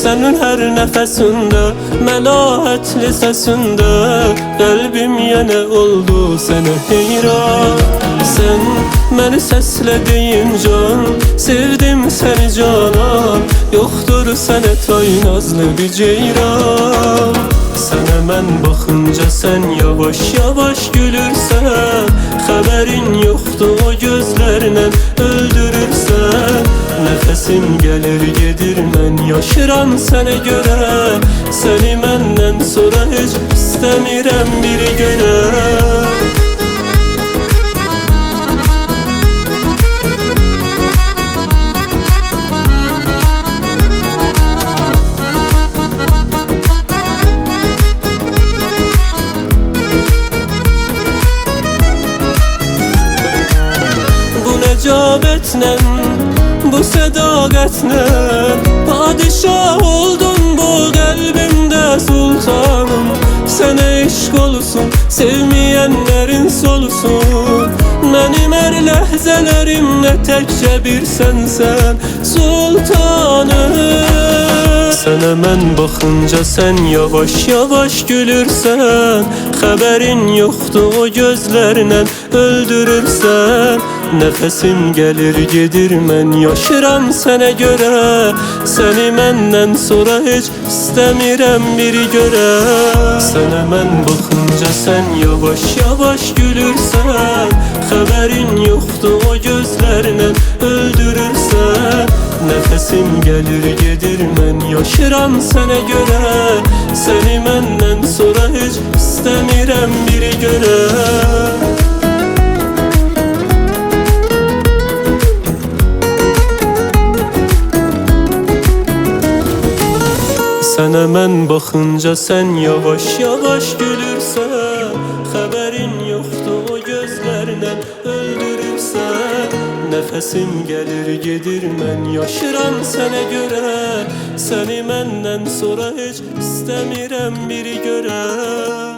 Senin her nefesinde, melahatli sesinde kalbim yine oldu sana heyran. Sen beni sesledin can, sevdim seni canan. Yoktur sana tay nazlı bir ceyran. Sana mən baxınca sen yavaş yavaş gülürsən. Xəbərin yoxdur o gözlərlə öldürürsən. Nefesim gelir gedir mən yaşıram sənə görə. Səni məndən sonra heç istəmirəm biri görə. Necabetle, bu sədaqətle padişah oldun bu qəlbimdə sultanım. Sənə eşq olsun, sevməyənlərin solusun. Mənim hər ləhzələrimdə təkcə bir sənsən sultanım. Sənə mən baxınca sən yavaş yavaş gülürsən. Xəbərin yoxdur o gözlərlə öldürürsən. Nefesim gelir gedir mən yaşıram sənə görə. Səni məndən sonra heç istəmirəm biri görə. Sənə mən baxınca sən yavaş yavaş gülürsən. Xəbərin yoxdur o gözlərlə öldürürsən. Nefesim gelir gedir mən yaşıram sənə görə. Səni məndən sonra heç istəmirəm biri görə. Sənə mən baxınca sən yavaş yavaş gülürsən. Xəbərin yoxdur o gözlərlə öldürürsən. Nefesim gelir gedir mən yaşıram sənə görə. Səni məndən sonra heç istəmirəm biri görə.